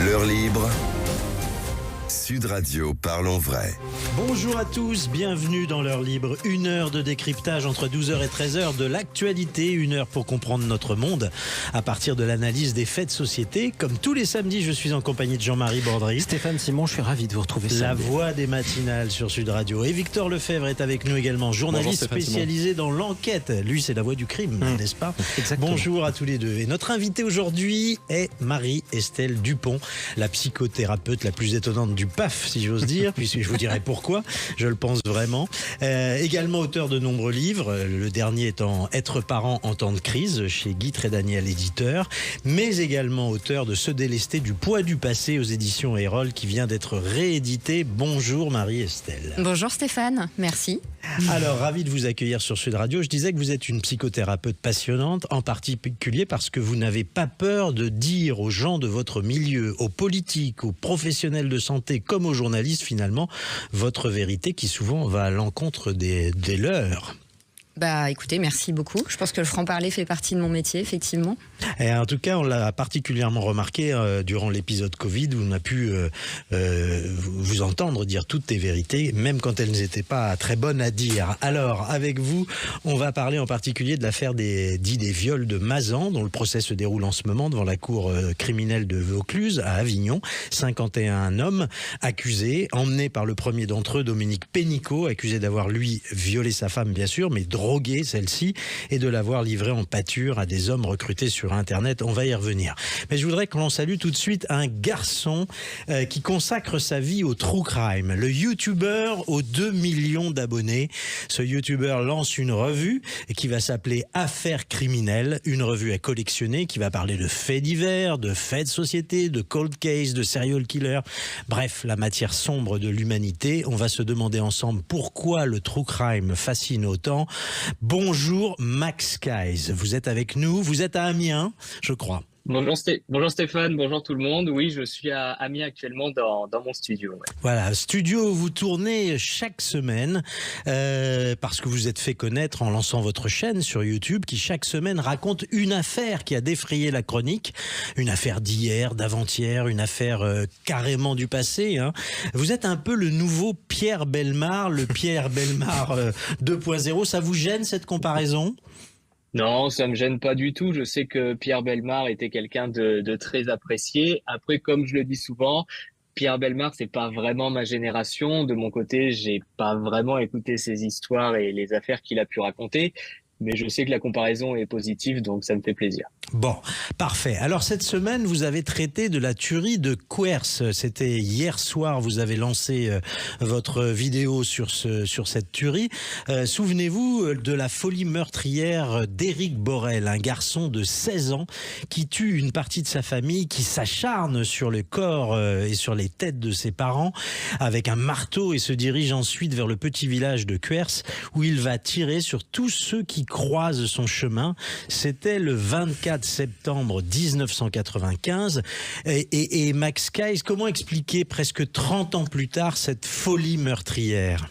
L'heure libre, Sud Radio, parlons vrai. Bonjour à tous, bienvenue dans l'heure libre. Une heure de décryptage entre 12h et 13h de l'actualité. Une heure pour comprendre notre monde à partir de l'analyse des faits de société. Comme tous les samedis, je suis en compagnie de Jean-Marie Bordry. Stéphane Simon, je suis ravi de vous retrouver. La voix des matinales sur Sud Radio. Et Victor Lefebvre est avec nous également, journaliste spécialisé dans l'enquête. Lui, c'est la voix du crime, n'est-ce pas? Exactement. Bonjour à tous les deux. Et notre invitée aujourd'hui est Marie-Estelle Dupont, la psychothérapeute la plus étonnante du PAF, si j'ose dire, puisque je vous dirai pourquoi, je le pense vraiment. Également auteur de nombreux livres, le dernier étant Être parent en temps de crise, chez Guy Trédaniel éditeur, mais également auteur de Se délester du poids du passé aux éditions Erol, qui vient d'être réédité. Bonjour Marie-Estelle. Bonjour Stéphane, merci. Alors, ravi de vous accueillir sur Sud Radio. Je disais que vous êtes une psychothérapeute passionnante, en particulier parce que vous n'avez pas peur de dire aux gens de votre milieu, aux politiques, aux professionnels de santé, comme aux journalistes finalement, votre vérité qui souvent va à l'encontre des leurs. Bah écoutez, merci beaucoup. Je pense que le franc-parler fait partie de mon métier, effectivement. Et en tout cas, on l'a particulièrement remarqué durant l'épisode Covid où on a pu vous entendre dire toutes tes vérités, même quand elles n'étaient pas très bonnes à dire. Alors, avec vous, on va parler en particulier de l'affaire des viols de Mazan, dont le procès se déroule en ce moment devant la cour criminelle de Vaucluse, à Avignon. 51 hommes accusés, emmenés par le premier d'entre eux, Dominique Pénicaud, accusé d'avoir, lui, violé sa femme, bien sûr, mais drogué celle-ci et de l'avoir livrée en pâture à des hommes recrutés sur Internet. On va y revenir. Mais je voudrais que l'on salue tout de suite un garçon qui consacre sa vie au true crime. Le YouTuber aux 2 millions d'abonnés. Ce YouTuber lance une revue qui va s'appeler Affaires criminelles. Une revue à collectionner qui va parler de faits divers, de faits de société, de cold case, de serial killer. Bref, la matière sombre de l'humanité. On va se demander ensemble pourquoi le true crime fascine autant. Bonjour Max Skies, vous êtes avec nous, vous êtes à Amiens, je crois. Bonjour Stéphane, bonjour tout le monde. Oui, je suis à Amiens actuellement dans mon studio. Ouais. Voilà, studio où vous tournez chaque semaine parce que vous êtes fait connaître en lançant votre chaîne sur YouTube qui chaque semaine raconte une affaire qui a défrayé la chronique, une affaire d'hier, d'avant-hier, une affaire carrément du passé. Hein. Vous êtes un peu le nouveau Pierre Bellemare, le Pierre Bellemare 2.0. Ça vous gêne cette comparaison ? Non, ça me gêne pas du tout. Je sais que Pierre Bellemare était quelqu'un de très apprécié. Après, comme je le dis souvent, Pierre Bellemare, c'est pas vraiment ma génération. De mon côté, j'ai pas vraiment écouté ses histoires et les affaires qu'il a pu raconter. Mais je sais que la comparaison est positive, donc ça me fait plaisir. Bon, parfait. Alors cette semaine, vous avez traité de la tuerie de Quers. C'était hier soir, vous avez lancé votre vidéo sur cette tuerie. Souvenez-vous de la folie meurtrière d'Éric Borel, un garçon de 16 ans qui tue une partie de sa famille, qui s'acharne sur le corps et sur les têtes de ses parents avec un marteau et se dirige ensuite vers le petit village de Quers où il va tirer sur tous ceux qui croisent son chemin. C'était le 24 septembre 1995. Et Max Skies, comment expliquer presque 30 ans plus tard cette folie meurtrière ?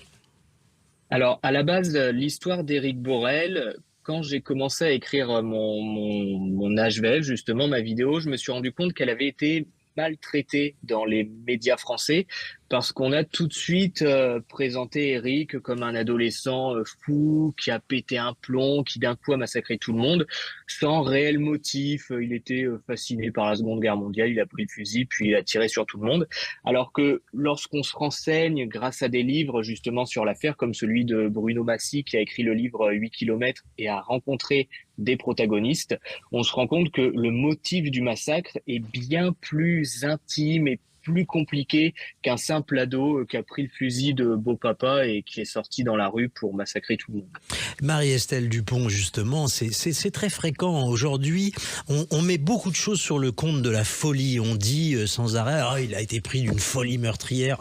Alors, à la base, l'histoire d'Éric Borel, quand j'ai commencé à écrire mon HVF, justement, ma vidéo, je me suis rendu compte qu'elle avait été maltraitée dans les médias français parce qu'on a tout de suite présenté Eric comme un adolescent fou qui a pété un plomb, qui d'un coup a massacré tout le monde sans réel motif. Il était fasciné par la Seconde Guerre mondiale, il a pris le fusil puis il a tiré sur tout le monde. Alors que lorsqu'on se renseigne grâce à des livres justement sur l'affaire comme celui de Bruno Massy qui a écrit le livre 8 km et a rencontré des protagonistes, on se rend compte que le motif du massacre est bien plus intime et plus compliqué qu'un simple ado qui a pris le fusil de beau papa et qui est sorti dans la rue pour massacrer tout le monde. Marie-Estelle Dupont, justement, c'est très fréquent. Aujourd'hui, on met beaucoup de choses sur le compte de la folie. On dit sans arrêt, ah, il a été pris d'une folie meurtrière.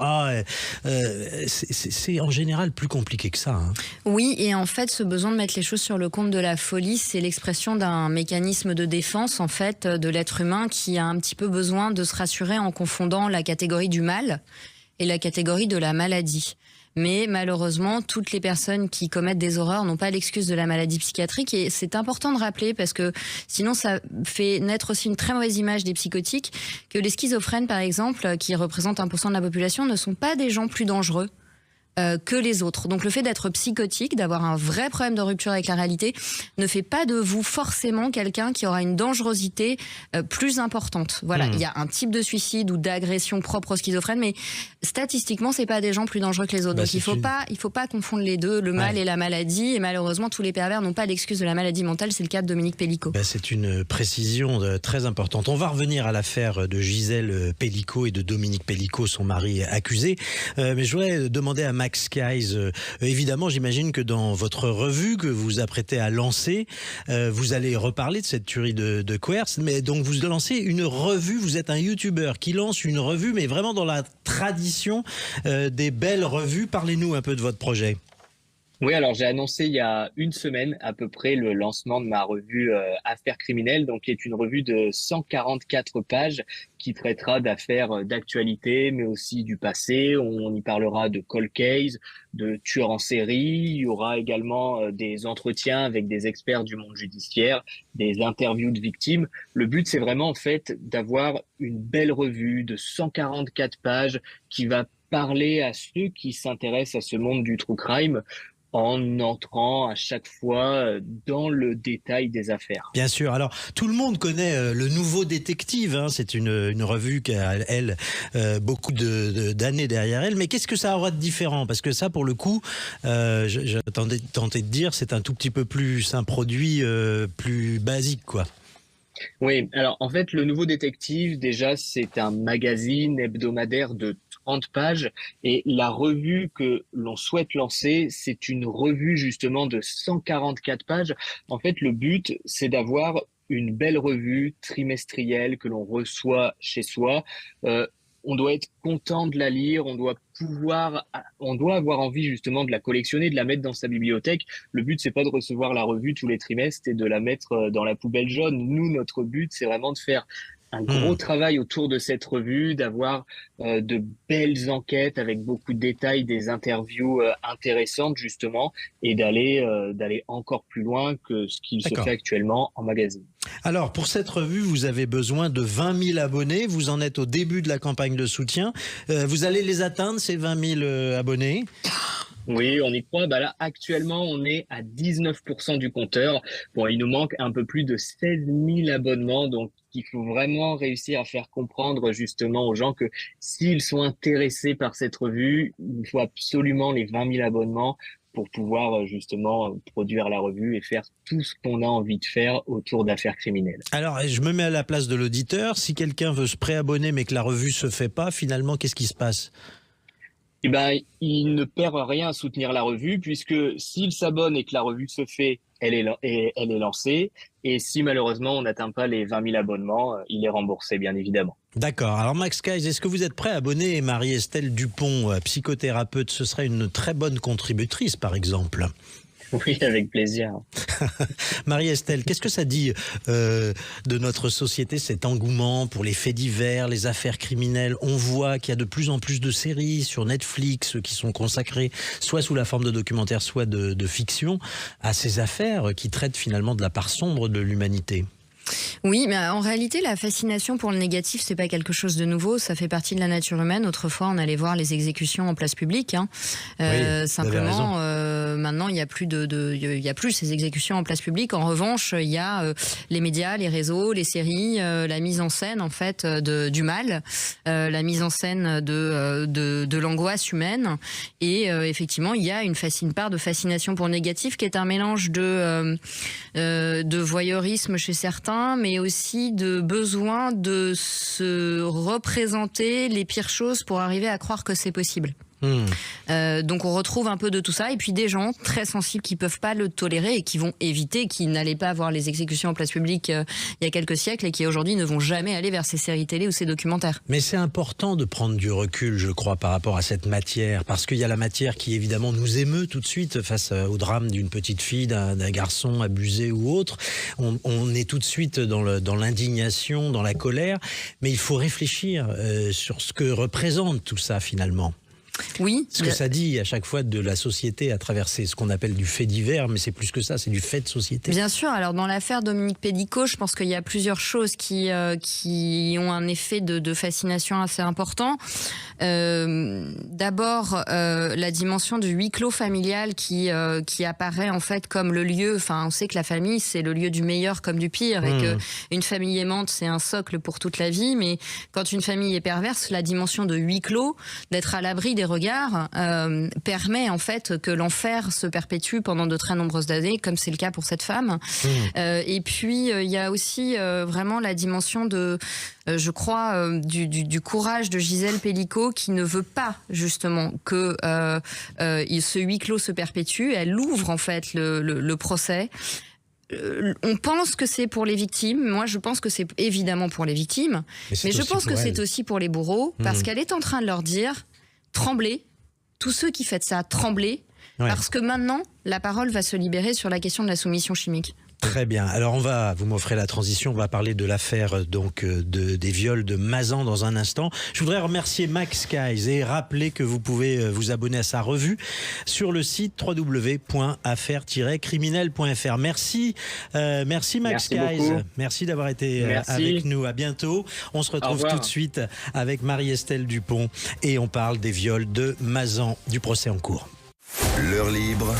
C'est en général plus compliqué que ça. Hein. Oui, et en fait, ce besoin de mettre les choses sur le compte de la folie, c'est l'expression d'un mécanisme de défense, en fait, de l'être humain qui a un petit peu besoin de se rassurer en confondant la catégorie du mal et la catégorie de la maladie. mais malheureusement, toutes les personnes qui commettent des horreurs n'ont pas l'excuse de la maladie psychiatrique, et c'est important de rappeler, parce que sinon ça fait naître aussi une très mauvaise image des psychotiques, que les schizophrènes par exemple, qui représentent 1% de la population, ne sont pas des gens plus dangereux que les autres. Donc le fait d'être psychotique, d'avoir un vrai problème de rupture avec la réalité, ne fait pas de vous forcément quelqu'un qui aura une dangerosité plus importante. Voilà, il y a un type de suicide ou d'agression propre aux schizophrènes, mais statistiquement, c'est pas des gens plus dangereux que les autres. Donc il faut pas confondre les deux, le mal et la maladie. Et malheureusement, tous les pervers n'ont pas l'excuse de la maladie mentale. C'est le cas de Dominique Pellicot. C'est une précision très importante. On va revenir à l'affaire de Gisèle Pellicot et de Dominique Pellicot, son mari accusé. Mais je voudrais demander à Max Skies, évidemment, j'imagine que dans votre revue que vous vous apprêtez à lancer, vous allez reparler de cette tuerie de Quers, mais donc vous lancez une revue, vous êtes un youtubeur qui lance une revue, mais vraiment dans la tradition des belles revues. Parlez-nous un peu de votre projet. Oui, alors j'ai annoncé il y a une semaine à peu près le lancement de ma revue Affaires criminelles, donc qui est une revue de 144 pages qui traitera d'affaires d'actualité, mais aussi du passé. On y parlera de cold case, de tueurs en série. Il y aura également des entretiens avec des experts du monde judiciaire, des interviews de victimes. Le but, c'est vraiment en fait d'avoir une belle revue de 144 pages qui va parler à ceux qui s'intéressent à ce monde du true crime, en entrant à chaque fois dans le détail des affaires. Bien sûr. Alors, tout le monde connaît Le Nouveau Détective. Hein. C'est une revue qui a, elle, beaucoup d'années derrière elle. Mais qu'est-ce que ça aura de différent? Parce que ça, pour le coup, j'attendais tenté de dire, c'est un tout petit peu plus un produit plus basique, quoi. Oui, alors en fait, Le Nouveau Détective, déjà, c'est un magazine hebdomadaire de 30 pages et la revue que l'on souhaite lancer, c'est une revue justement de 144 pages. En fait, le but, c'est d'avoir une belle revue trimestrielle que l'on reçoit chez soi. On doit être content de la lire, on doit avoir envie justement de la collectionner, de la mettre dans sa bibliothèque. Le but, c'est pas de recevoir la revue tous les trimestres et de la mettre dans la poubelle jaune. Nous, notre but, c'est vraiment de faire un gros travail autour de cette revue, d'avoir de belles enquêtes avec beaucoup de détails, des interviews intéressantes justement, et d'aller encore plus loin que ce qui se fait actuellement en magazine. Alors, pour cette revue, vous avez besoin de 20 000 abonnés. Vous en êtes au début de la campagne de soutien. Vous allez les atteindre, ces 20 000 abonnés? Oui, on y croit. Là, actuellement, on est à 19% du compteur. Bon, il nous manque un peu plus de 16 000 abonnements. Donc, il faut vraiment réussir à faire comprendre justement aux gens que s'ils sont intéressés par cette revue, il faut absolument les 20 000 abonnements pour pouvoir justement produire la revue et faire tout ce qu'on a envie de faire autour d'affaires criminelles. Alors, je me mets à la place de l'auditeur. Si quelqu'un veut se préabonner mais que la revue se fait pas, finalement, qu'est-ce qui se passe? Il ne perd rien à soutenir la revue, puisque s'il s'abonne et que la revue se fait, elle est lancée. Et si malheureusement on n'atteint pas les 20 000 abonnements, il est remboursé, bien évidemment. D'accord. Alors Max Skies, est-ce que vous êtes prêt à abonner Marie-Estelle Dupont, psychothérapeute? Ce serait une très bonne contributrice, par exemple. Oui, avec plaisir. Marie-Estelle, qu'est-ce que ça dit de notre société, cet engouement pour les faits divers, les affaires criminelles? On voit qu'il y a de plus en plus de séries sur Netflix qui sont consacrées soit sous la forme de documentaires, soit de fiction, à ces affaires qui traitent finalement de la part sombre de l'humanité. Oui, mais en réalité, la fascination pour le négatif, c'est pas quelque chose de nouveau. Ça fait partie de la nature humaine. Autrefois, on allait voir les exécutions en place publique. Oui, simplement, maintenant, il y a plus ces exécutions en place publique. En revanche, il y a les médias, les réseaux, les séries, la mise en scène en fait du mal, la mise en scène de l'angoisse humaine. Et effectivement, il y a une part de fascination pour le négatif qui est un mélange de voyeurisme chez certains, mais aussi de besoin de se représenter les pires choses pour arriver à croire que c'est possible. Donc on retrouve un peu de tout ça, et puis des gens très sensibles qui peuvent pas le tolérer et qui vont éviter, qui n'allaient pas voir les exécutions en place publique il y a quelques siècles et qui aujourd'hui ne vont jamais aller vers ces séries télé ou ces documentaires. Mais c'est important de prendre du recul, je crois, par rapport à cette matière, parce qu'il y a la matière qui évidemment nous émeut tout de suite face au drame d'une petite fille, d'un garçon abusé ou autre. On est tout de suite dans l'indignation, dans la colère, mais il faut réfléchir sur ce que représente tout ça finalement. Oui. Ce que ça dit à chaque fois de la société à travers ce qu'on appelle du fait divers, mais c'est plus que ça, c'est du fait de société. Bien sûr. Alors dans l'affaire Dominique Pélicaud, je pense qu'il y a plusieurs choses qui ont un effet de fascination assez important. D'abord, la dimension du huis clos familial qui apparaît en fait comme le lieu. Enfin, on sait que la famille c'est le lieu du meilleur comme du pire, et que une famille aimante c'est un socle pour toute la vie. Mais quand une famille est perverse, la dimension de huis clos, d'être à l'abri des regards, permet en fait que l'enfer se perpétue pendant de très nombreuses années, comme c'est le cas pour cette femme. Et puis il y a aussi vraiment la dimension de je crois du courage de Gisèle Pélicaud, qui ne veut pas justement que ce huis clos se perpétue. Elle ouvre en fait le procès. On pense que c'est pour les victimes. Moi, je pense que c'est évidemment pour les victimes. Mais je pense que c'est aussi pour les bourreaux, parce qu'elle est en train de leur dire « Tremblez, tous ceux qui faites ça, tremblez, parce que maintenant, la parole va se libérer sur la question de la soumission chimique. » Très bien. Alors vous m'offrez la transition, on va parler de l'affaire des viols de Mazan dans un instant. Je voudrais remercier Max Skies et rappeler que vous pouvez vous abonner à sa revue sur le site www.affaires-criminelles.fr. Merci Max Skies. Merci d'avoir été avec nous. À bientôt. On se retrouve tout de suite avec Marie-Estelle Dupont et on parle des viols de Mazan, du procès en cours. L'heure libre.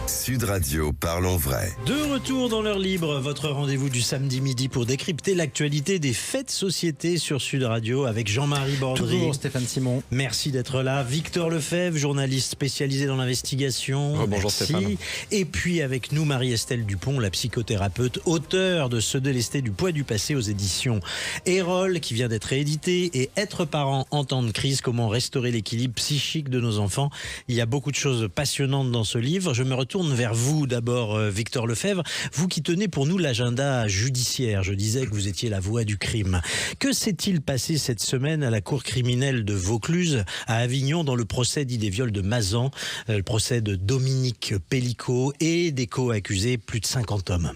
Sud Radio, parlons vrai. De retour dans l'heure libre, votre rendez-vous du samedi midi pour décrypter l'actualité des faits de société sur Sud Radio avec Jean-Marie Bordry. Toujours Stéphane Simon. Merci d'être là. Victor Lefebvre, journaliste spécialisé dans l'investigation. Bonjour Stéphane. Et puis avec nous Marie-Estelle Dupont, la psychothérapeute, auteure de Se délester du poids du passé aux éditions Erol, qui vient d'être réédité, et Être parent en temps de crise, comment restaurer l'équilibre psychique de nos enfants. Il y a beaucoup de choses passionnantes dans ce livre. Je me retourne vers vous d'abord, Victor Lefebvre, vous qui tenez pour nous l'agenda judiciaire. Je disais que vous étiez la voix du crime. Que s'est-il passé cette semaine à la cour criminelle de Vaucluse, à Avignon, dans le procès dit des viols de Mazan, le procès de Dominique Pélicaud et des co-accusés, plus de 50 hommes.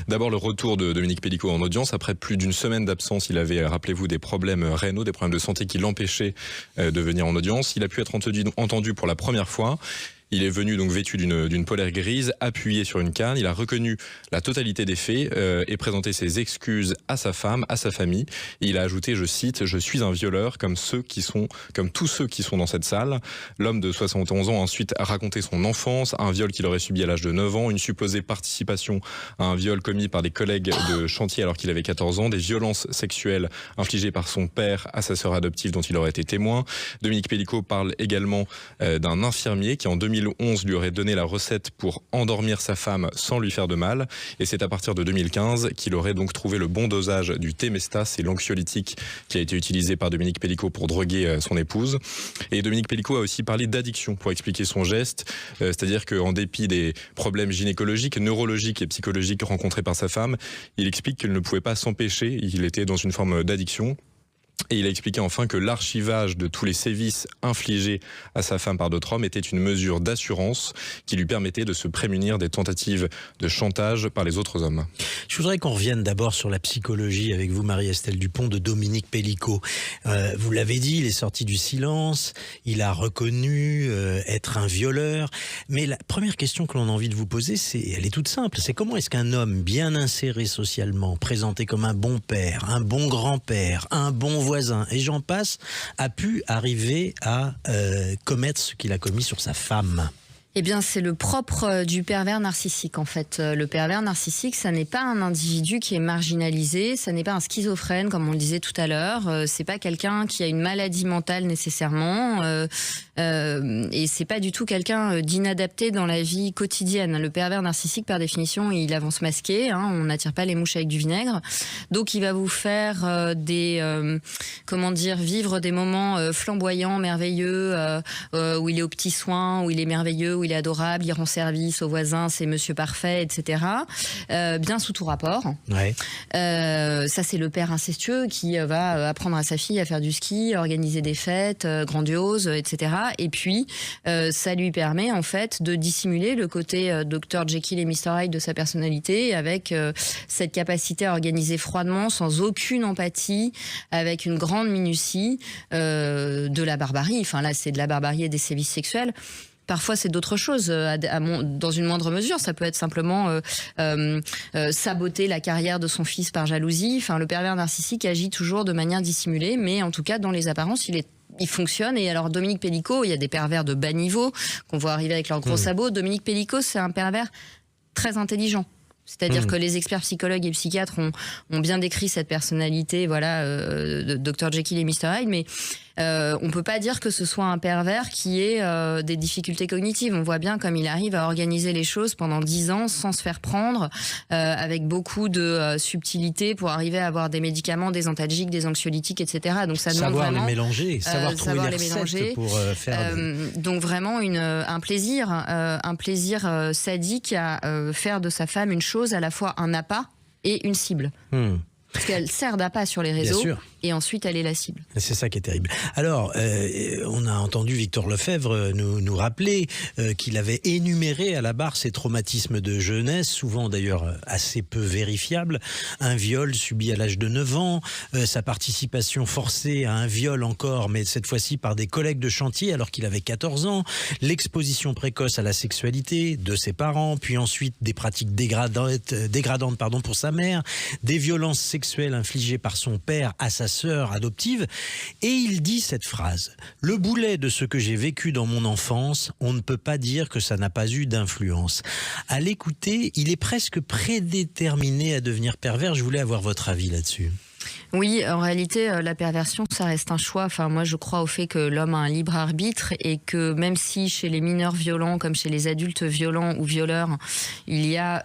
D'abord, le retour de Dominique Pélicaud en audience. Après plus d'une semaine d'absence, il avait, rappelez-vous, des problèmes rénaux, des problèmes de santé qui l'empêchaient de venir en audience. Il a pu être entendu pour la première fois. Il est venu donc vêtu d'une polaire grise, appuyé sur une canne. Il a reconnu la totalité des faits et présenté ses excuses à sa femme, à sa famille. Et il a ajouté, je cite, « Je suis un violeur comme tous ceux qui sont dans cette salle ». L'homme de 71 ans a ensuite raconté son enfance, un viol qu'il aurait subi à l'âge de 9 ans, une supposée participation à un viol commis par des collègues de chantier alors qu'il avait 14 ans, des violences sexuelles infligées par son père à sa sœur adoptive dont il aurait été témoin. Dominique Pélicaud parle également d'un infirmier qui en 2011 lui aurait donné la recette pour endormir sa femme sans lui faire de mal, et c'est à partir de 2015 qu'il aurait donc trouvé le bon dosage du Temesta, c'est l'anxiolytique qui a été utilisé par Dominique Pélicaud pour droguer son épouse. Et Dominique Pélicaud a aussi parlé d'addiction pour expliquer son geste, c'est-à-dire qu'en dépit des problèmes gynécologiques, neurologiques et psychologiques rencontrés par sa femme, il explique qu'il ne pouvait pas s'empêcher, il était dans une forme d'addiction. Et il a expliqué enfin que l'archivage de tous les sévices infligés à sa femme par d'autres hommes était une mesure d'assurance qui lui permettait de se prémunir des tentatives de chantage par les autres hommes. Je voudrais qu'on revienne d'abord sur la psychologie avec vous, Marie-Estelle Dupont, de Dominique Pélicaud. Vous l'avez dit, il est sorti du silence, il a reconnu être un violeur. Mais la première question que l'on a envie de vous poser, elle est toute simple. C'est comment est-ce qu'un homme bien inséré socialement, présenté comme un bon père, un bon grand-père, un bon voisin, et j'en passe, a pu arriver à commettre ce qu'il a commis sur sa femme? Eh bien, c'est le propre du pervers narcissique, en fait. Le pervers narcissique, ça n'est pas un individu qui est marginalisé, ça n'est pas un schizophrène, comme on le disait tout à l'heure, c'est pas quelqu'un qui a une maladie mentale nécessairement, et c'est pas du tout quelqu'un d'inadapté dans la vie quotidienne. Le pervers narcissique, par définition, il avance masqué, hein, on n'attire pas les mouches avec du vinaigre, donc il va vous faire vivre des moments flamboyants, merveilleux, où il est aux petits soins, où il est merveilleux, vidéos, il est adorable, il rend service aux voisins, c'est monsieur parfait, etc. Bien sous tout rapport. Ouais. Ça, c'est le père incestueux qui va apprendre à sa fille à faire du ski, organiser des fêtes grandioses, etc. Et puis, ça lui permet en fait de dissimuler le côté Dr Jekyll et Mr Hyde de sa personnalité, avec cette capacité à organiser froidement, sans aucune empathie, avec une grande minutie, de la barbarie. Enfin là, c'est de la barbarie et des sévices sexuels. Parfois, c'est d'autres choses, dans une moindre mesure. Ça peut être simplement saboter la carrière de son fils par jalousie. Enfin, le pervers narcissique agit toujours de manière dissimulée, mais en tout cas, dans les apparences, il fonctionne. Et alors, Dominique Pellicot, il y a des pervers de bas niveau qu'on voit arriver avec leurs gros sabots. Dominique Pellicot, c'est un pervers très intelligent. C'est-à-dire que les experts psychologues et psychiatres ont bien décrit cette personnalité, voilà, de Dr Jekyll et Mr Hyde, mais on peut pas dire que ce soit un pervers qui ait des difficultés cognitives. On voit bien comme il arrive à organiser les choses pendant 10 ans sans se faire prendre, avec beaucoup de subtilité pour arriver à avoir des médicaments, des antalgiques, des anxiolytiques, etc. Donc ça demande savoir vraiment les mélanger, savoir trouver les recettes mélanger, pour faire. Donc vraiment un plaisir sadique à faire de sa femme une chose, à la fois un appât et une cible. Parce qu'elle sert d'appât sur les réseaux et ensuite elle est la cible. C'est ça qui est terrible. Alors, on a entendu Victor Lefebvre nous rappeler qu'il avait énuméré à la barre ses traumatismes de jeunesse, souvent d'ailleurs assez peu vérifiables. Un viol subi à l'âge de 9 ans, sa participation forcée à un viol encore, mais cette fois-ci par des collègues de chantier alors qu'il avait 14 ans, l'exposition précoce à la sexualité de ses parents, puis ensuite des pratiques dégradantes pour sa mère, des violences sexuelle infligée par son père à sa sœur adoptive, et il dit cette phrase: le boulet de ce que j'ai vécu dans mon enfance, on ne peut pas dire que ça n'a pas eu d'influence. À l'écouter, il est presque prédéterminé à devenir pervers. Je voulais avoir votre avis là-dessus. Oui, en réalité, la perversion, ça reste un choix. Enfin, moi, je crois au fait que l'homme a un libre arbitre et que même si chez les mineurs violents, comme chez les adultes violents ou violeurs, il y a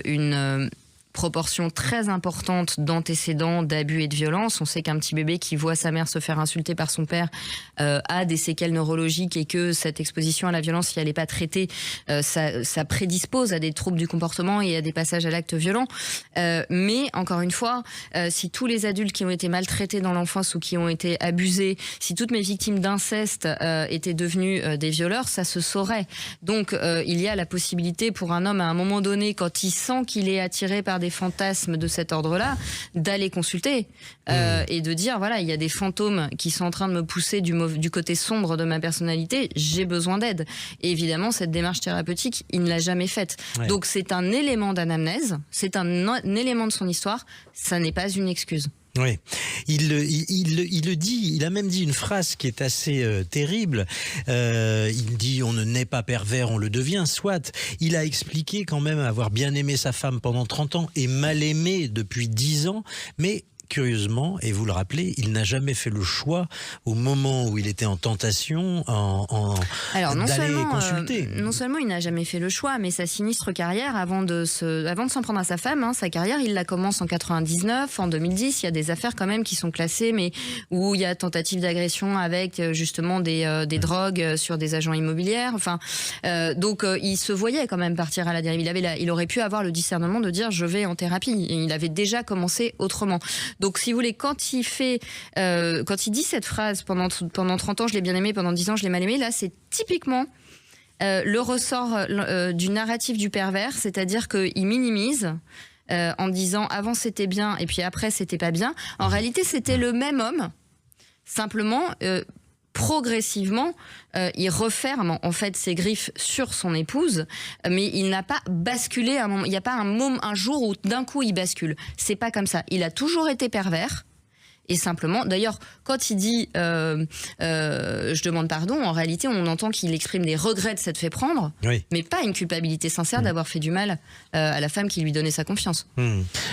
une proportion très importante d'antécédents, d'abus et de violence. On sait qu'un petit bébé qui voit sa mère se faire insulter par son père a des séquelles neurologiques et que cette exposition à la violence, si elle n'est pas traitée, ça prédispose à des troubles du comportement et à des passages à l'acte violent. Mais encore une fois, si tous les adultes qui ont été maltraités dans l'enfance ou qui ont été abusés, si toutes mes victimes d'inceste étaient devenues des violeurs, ça se saurait. Donc il y a la possibilité pour un homme à un moment donné, quand il sent qu'il est attiré par des fantasmes de cet ordre-là, d'aller consulter et de dire voilà, il y a des fantômes qui sont en train de me pousser du côté sombre de ma personnalité, j'ai besoin d'aide. Et évidemment, cette démarche thérapeutique, il ne l'a jamais faite. Ouais. Donc c'est un élément d'anamnèse, c'est un élément de son histoire, ça n'est pas une excuse. Oui, il le dit, il a même dit une phrase qui est assez terrible. Il dit on ne naît pas pervers, on le devient, soit. Il a expliqué quand même avoir bien aimé sa femme pendant 30 ans et mal aimé depuis 10 ans, mais curieusement, et vous le rappelez, il n'a jamais fait le choix au moment où il était en tentation d'aller consulter. Non seulement il n'a jamais fait le choix, mais sa sinistre carrière, avant de s'en prendre à sa femme, sa carrière, il la commence en 99, en 2010, il y a des affaires quand même qui sont classées, mais où il y a tentative d'agression avec justement des drogues sur des agents immobiliers. Enfin, donc il se voyait quand même partir à la dérive. Il aurait pu avoir le discernement de dire je vais en thérapie. Et il avait déjà commencé autrement. Donc, si vous voulez, quand il dit cette phrase pendant 30 ans, je l'ai bien aimé, pendant 10 ans, je l'ai mal aimé, là, c'est typiquement le ressort du narratif du pervers, c'est-à-dire qu'il minimise en disant avant c'était bien et puis après c'était pas bien. En réalité, c'était le même homme, simplement progressivement, il referme en fait ses griffes sur son épouse, mais il n'a pas basculé à un moment. Il n'y a pas un jour où d'un coup il bascule. C'est pas comme ça. Il a toujours été pervers. Et simplement, d'ailleurs, quand il dit je demande pardon, en réalité, on entend qu'il exprime des regrets de s'être fait prendre, oui, mais pas une culpabilité sincère d'avoir fait du mal à la femme qui lui donnait sa confiance.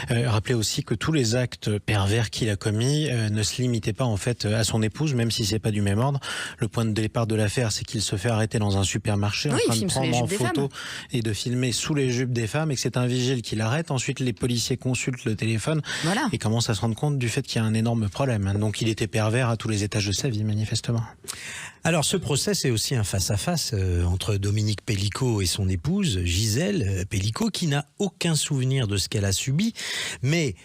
Rappelez aussi que tous les actes pervers qu'il a commis ne se limitaient pas en fait à son épouse, même si c'est pas du même ordre. Le point de départ de l'affaire, c'est qu'il se fait arrêter dans un supermarché en train de prendre en photo et de filmer sous les jupes des femmes, et que c'est un vigile qui l'arrête. Ensuite, les policiers consultent le téléphone et commencent à se rendre compte du fait qu'il y a un énorme d'énormes problèmes. Donc il était pervers à tous les étages de sa vie, manifestement. Alors ce procès, c'est aussi un face-à-face entre Dominique Pellicot et son épouse, Gisèle Pellicot, qui n'a aucun souvenir de ce qu'elle a subi, mais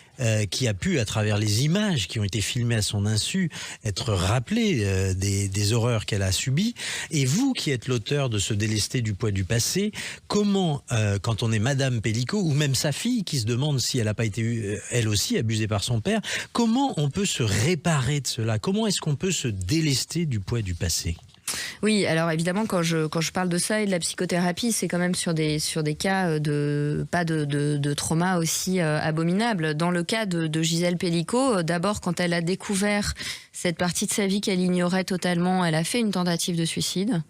qui a pu, à travers les images qui ont été filmées à son insu, être rappelée des horreurs qu'elle a subies. Et vous, qui êtes l'auteur de ce délesté du poids du passé, comment, quand on est Madame Pellicot, ou même sa fille, qui se demande si elle n'a pas été, elle aussi, abusée par son père, comment on peut se réparer de cela? Comment est-ce qu'on peut se délester du poids du passé? Oui, alors évidemment, quand je parle de ça et de la psychothérapie, c'est quand même sur des cas de trauma aussi abominables. Dans le cas de Gisèle Pellicot, d'abord, quand elle a découvert cette partie de sa vie qu'elle ignorait totalement, elle a fait une tentative de suicide.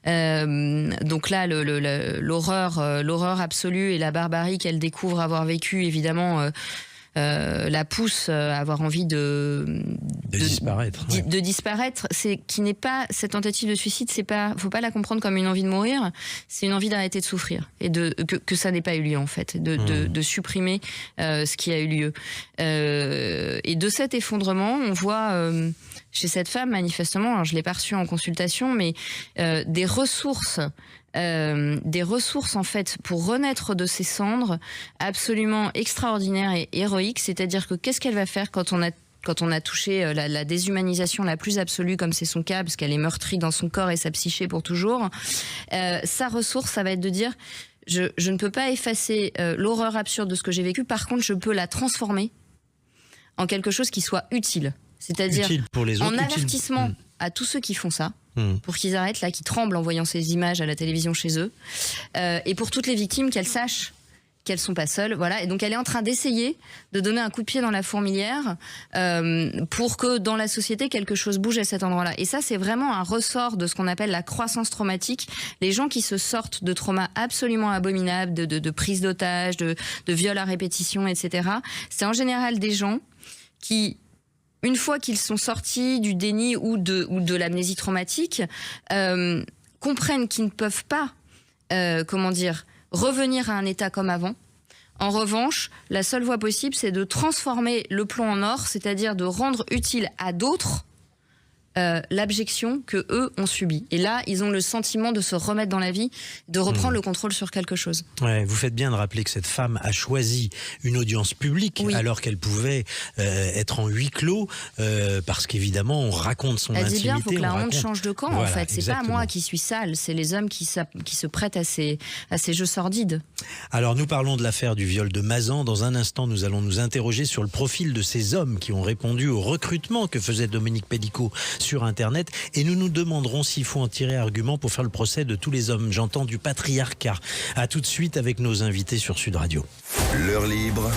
Donc là, l'horreur absolue et la barbarie qu'elle découvre avoir vécue, évidemment, la pousse à avoir envie de disparaître. De disparaître. Cette tentative de suicide, faut pas la comprendre comme une envie de mourir, c'est une envie d'arrêter de souffrir et que ça n'ait pas eu lieu, en fait, de supprimer ce qui a eu lieu. Et de cet effondrement, on voit chez cette femme, manifestement, alors je l'ai pas reçue en consultation, mais des ressources en fait pour renaître de ses cendres absolument extraordinaires et héroïques. C'est-à-dire que qu'est-ce qu'elle va faire quand on a touché la déshumanisation la plus absolue, comme c'est son cas, parce qu'elle est meurtrie dans son corps et sa psyché pour toujours. Sa ressource, ça va être de dire je ne peux pas effacer l'horreur absurde de ce que j'ai vécu, par contre je peux la transformer en quelque chose qui soit utile. C'est-à-dire utile pour les autres, en avertissement à tous ceux qui font ça, pour qu'ils arrêtent, là, qui tremblent en voyant ces images à la télévision chez eux, et pour toutes les victimes, qu'elles sachent qu'elles sont pas seules, voilà. Et donc elle est en train d'essayer de donner un coup de pied dans la fourmilière pour que dans la société quelque chose bouge à cet endroit-là. Et ça, c'est vraiment un ressort de ce qu'on appelle la croissance traumatique. Les gens qui se sortent de traumas absolument abominables, de prise d'otages, de viols à répétition, etc. C'est en général des gens qui, une fois qu'ils sont sortis du déni ou de l'amnésie traumatique, comprennent qu'ils ne peuvent pas, revenir à un état comme avant. En revanche, la seule voie possible, c'est de transformer le plomb en or, c'est-à-dire de rendre utile à d'autres l'abjection que eux ont subie. Et là, ils ont le sentiment de se remettre dans la vie, de reprendre le contrôle sur quelque chose. Ouais, vous faites bien de rappeler que cette femme a choisi une audience publique, alors qu'elle pouvait être en huis clos, parce qu'évidemment, on raconte son intimité. Elle dit bien, il faut que la honte change de camp, en fait. C'est pas moi qui suis sale, c'est les hommes qui se prêtent à ces jeux sordides. Alors, nous parlons de l'affaire du viol de Mazan. Dans un instant, nous allons nous interroger sur le profil de ces hommes qui ont répondu au recrutement que faisait Dominique Pellicot sur Internet, et nous nous demanderons s'il faut en tirer argument pour faire le procès de tous les hommes, j'entends du patriarcat. À tout de suite avec nos invités sur Sud Radio. L'heure libre.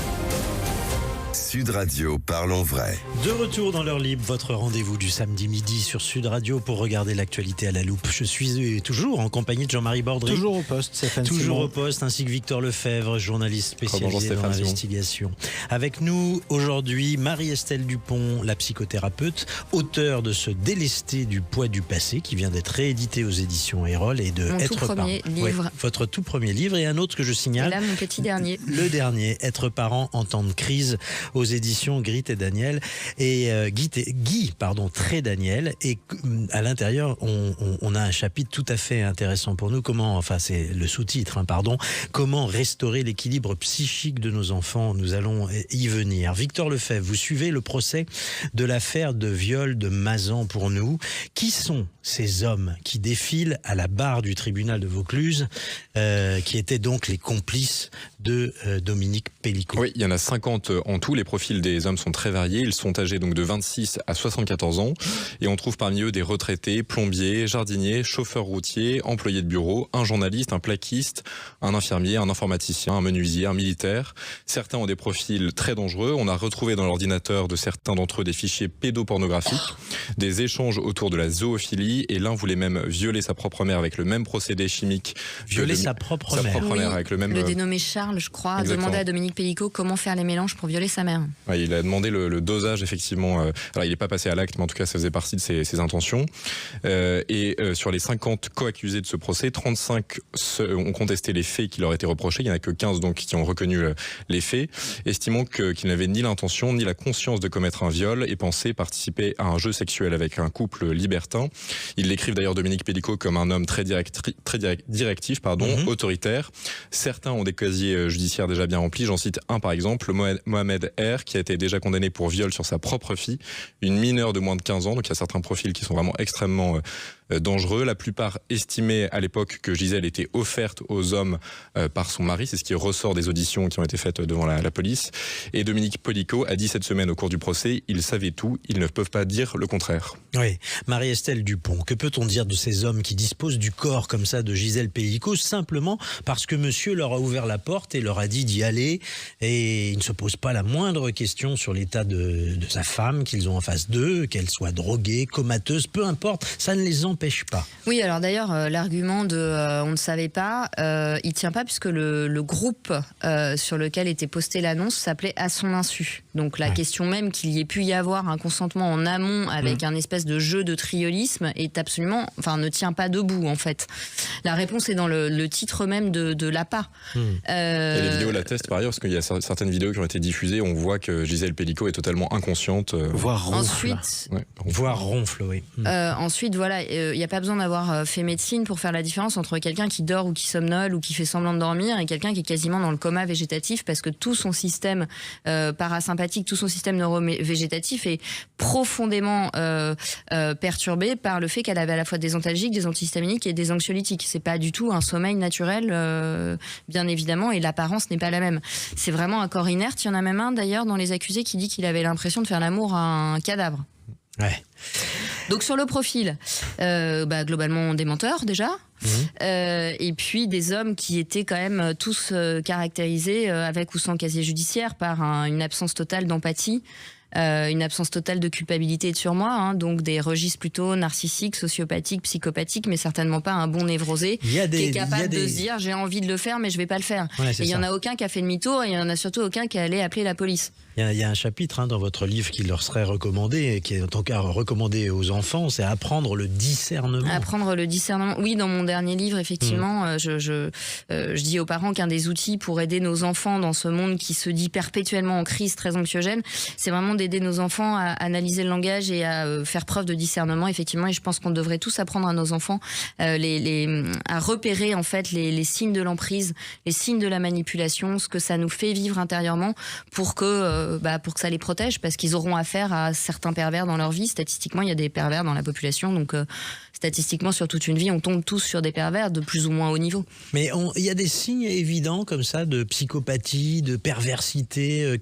Sud Radio, parlons vrai. De retour dans l'heure libre, votre rendez-vous du samedi midi sur Sud Radio pour regarder l'actualité à la loupe. Je suis toujours en compagnie de Jean-Marie Bordry. Toujours au poste, Stéphane Simon. Toujours au poste, ainsi que Victor Lefebvre, journaliste spécialisé dans l'investigation. Avec nous aujourd'hui, Marie-Estelle Dupont, la psychothérapeute, auteure de ce délesté du poids du passé qui vient d'être réédité aux éditions Erol et de Être parent. Livre. Votre tout premier livre, et un autre que je signale. Et là, mon petit dernier. Le dernier, Être parent en temps de crise, aux éditions Grit et Daniel, et Guy Très Daniel, et à l'intérieur on a un chapitre tout à fait intéressant pour nous, c'est le sous-titre, comment restaurer l'équilibre psychique de nos enfants. Nous allons y venir. Victor Lefebvre, vous suivez le procès de l'affaire de viol de Mazan pour nous. Qui sont ces hommes qui défilent à la barre du tribunal de Vaucluse, qui étaient donc les complices de Dominique Pellicot? Oui, il y en a 50 en tout. Les profils des hommes sont très variés. Ils sont âgés donc de 26 à 74 ans. Et on trouve parmi eux des retraités, plombiers, jardiniers, chauffeurs routiers, employés de bureau, un journaliste, un plaquiste, un infirmier, un informaticien, un menuisier, un militaire. Certains ont des profils très dangereux. On a retrouvé dans l'ordinateur de certains d'entre eux des fichiers pédopornographiques. des échanges autour de la zoophilie, et l'un voulait même violer sa propre mère avec le même procédé chimique. Violer sa propre mère avec le même... Le dénommé Charles, je crois, a demandé à Dominique Pellicot comment faire les mélanges pour violer sa mère. Ouais, il a demandé le dosage, effectivement. Alors, il n'est pas passé à l'acte, mais en tout cas, ça faisait partie de ses intentions. Sur les 50 co-accusés de ce procès, 35 ont contesté les faits qui leur étaient reprochés. Il n'y en a que 15 donc, qui ont reconnu les faits, estimant qu'ils n'avaient ni l'intention ni la conscience de commettre un viol et pensaient participer à un jeu sexuel avec un couple libertin. Ils décrivent d'ailleurs Dominique Pellicot comme un homme très directif, autoritaire. Certains ont des casiers judiciaires déjà bien remplis. J'en cite un par exemple, Mohamed R, qui a été déjà condamné pour viol sur sa propre fille, une mineure de moins de 15 ans. Donc il y a certains profils qui sont vraiment extrêmement dangereux. La plupart estimaient à l'époque que Gisèle était offerte aux hommes par son mari. C'est ce qui ressort des auditions qui ont été faites devant la police. Et Dominique Pellicot a dit cette semaine au cours du procès, ils savaient tout, ils ne peuvent pas dire le contraire. Oui, Marie-Estelle Dupont, que peut-on dire de ces hommes qui disposent du corps comme ça de Gisèle Pellicot simplement parce que monsieur leur a ouvert la porte et leur a dit d'y aller, et ils ne se posent pas la moindre question sur l'état de sa femme qu'ils ont en face d'eux, qu'elle soit droguée, comateuse, peu importe, ça ne les empêche pas. Oui, alors d'ailleurs, l'argument de on ne savait pas, il tient pas puisque le groupe sur lequel était postée l'annonce s'appelait À son insu. Donc la question même qu'il y ait pu y avoir un consentement en amont avec un espèce de jeu de triolisme est absolument, ne tient pas debout en fait. La réponse est dans le titre même de l'APA. Et les vidéos l'attestent par ailleurs, parce qu'il y a certaines vidéos qui ont été diffusées, on voit que Gisèle Pellicot est totalement inconsciente. Voire ronfle. Ensuite, voire ronfle, oui. Ensuite, voilà, il n'y a pas besoin d'avoir fait médecine pour faire la différence entre quelqu'un qui dort ou qui somnole ou qui fait semblant de dormir et quelqu'un qui est quasiment dans le coma végétatif, parce que tout son système parasympathique, tout son système neurovégétatif est profondément perturbé par le fait qu'elle avait à la fois des antalgiques, des antihistaminiques et des anxiolytiques. C'est pas du tout un sommeil naturel, bien évidemment, et l'apparence n'est pas la même. C'est vraiment un corps inerte. Il y en a même un d'ailleurs dans les accusés qui dit qu'il avait l'impression de faire l'amour à un cadavre. Ouais. Donc sur le profil, globalement des menteurs déjà, et puis des hommes qui étaient quand même tous caractérisés avec ou sans casier judiciaire par une absence totale d'empathie. Une absence totale de culpabilité et de surmoi, donc des registres plutôt narcissiques, sociopathiques, psychopathiques, mais certainement pas un bon névrosé qui est capable de se dire j'ai envie de le faire mais je vais pas le faire. Ouais, et il y en a aucun qui a fait demi-tour, et il y en a surtout aucun qui est allé appeler la police. Il y a un chapitre dans votre livre qui leur serait recommandé, et qui est en tout cas recommandé aux enfants, c'est apprendre le discernement. Apprendre le discernement. Oui, dans mon dernier livre, effectivement, je dis aux parents qu'un des outils pour aider nos enfants dans ce monde qui se dit perpétuellement en crise, très anxiogène, c'est vraiment d'aider nos enfants à analyser le langage et à faire preuve de discernement, effectivement. Et je pense qu'on devrait tous apprendre à nos enfants à repérer en fait les signes de l'emprise, les signes de la manipulation, ce que ça nous fait vivre intérieurement, pour que ça les protège, parce qu'ils auront affaire à certains pervers dans leur vie. Statistiquement, il y a des pervers dans la population, donc statistiquement, sur toute une vie, on tombe tous sur des pervers de plus ou moins haut niveau. Mais il y a des signes évidents comme ça de psychopathie, de perversité.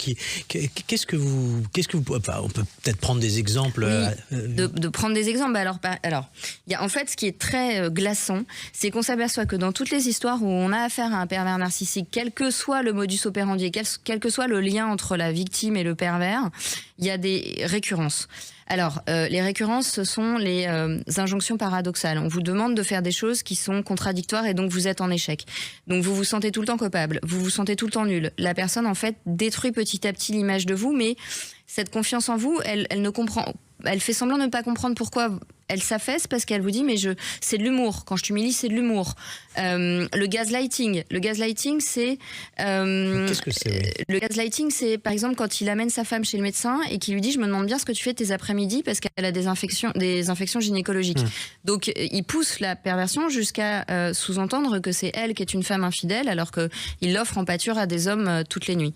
Qu'est-ce que vous on peut peut-être prendre des exemples. De prendre des exemples. Alors, il y a en fait ce qui est très glaçant, c'est qu'on s'aperçoit que dans toutes les histoires où on a affaire à un pervers narcissique, quel que soit le modus operandi, quel que soit le lien entre la victime et le pervers, il y a des récurrences. Alors, les récurrences, ce sont les injonctions paradoxales. On vous demande de faire des choses qui sont contradictoires et donc vous êtes en échec. Donc vous vous sentez tout le temps coupable, vous vous sentez tout le temps nul. La personne, en fait, détruit petit à petit l'image de vous, mais cette confiance en vous, elle ne comprend. Elle fait semblant de ne pas comprendre pourquoi elle s'affaisse, parce qu'elle vous dit mais c'est de l'humour. Quand je t'humilie, c'est de l'humour. Le gaslighting, c'est qu'est-ce que c'est? Le gaslighting, c'est par exemple quand il amène sa femme chez le médecin et qu'il lui dit je me demande bien ce que tu fais tes après-midi parce qu'elle a des infections gynécologiques. Donc il pousse la perversion jusqu'à sous-entendre que c'est elle qui est une femme infidèle, alors que il l'offre en pâture à des hommes toutes les nuits.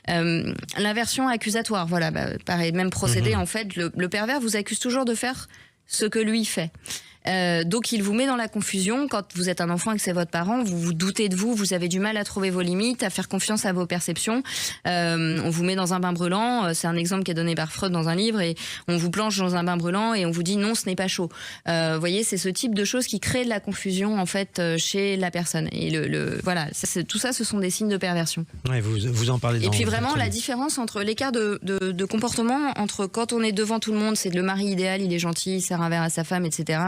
L'inversion accusatoire, voilà, pareil, même procédé. En fait, le pervers vous accuse toujours de faire ce que lui fait. Donc il vous met dans la confusion. Quand vous êtes un enfant et que c'est votre parent, vous vous doutez de vous avez du mal à trouver vos limites, à faire confiance à vos perceptions. On vous met dans un bain brûlant, c'est un exemple qui est donné par Freud dans un livre, et on vous plonge dans un bain brûlant et on vous dit non, ce n'est pas chaud. Vous voyez, c'est ce type de choses qui crée de la confusion en fait chez la personne. Et voilà, tout ça, ce sont des signes de perversion. Ouais, vous en parlez. Et puis vraiment la différence entre l'écart de comportement entre quand on est devant tout le monde, c'est le mari idéal, il est gentil, il sert un verre à sa femme, etc.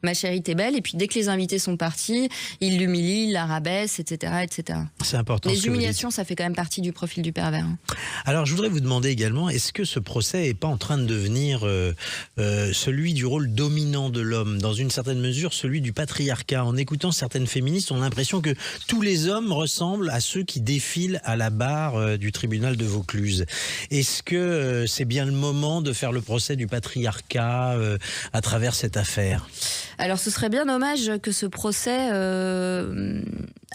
Ma chérie, t'es belle. Et puis dès que les invités sont partis, il l'humilie, il la rabaisse, etc., etc. C'est important. Les humiliations, ça fait quand même partie du profil du pervers. Alors, je voudrais vous demander également, est-ce que ce procès n'est pas en train de devenir celui du rôle dominant de l'homme, dans une certaine mesure celui du patriarcat? En écoutant certaines féministes, on a l'impression que tous les hommes ressemblent à ceux qui défilent à la barre du tribunal de Vaucluse. Est-ce que c'est bien le moment de faire le procès du patriarcat à travers cette affaire? Alors, ce serait bien dommage que ce procès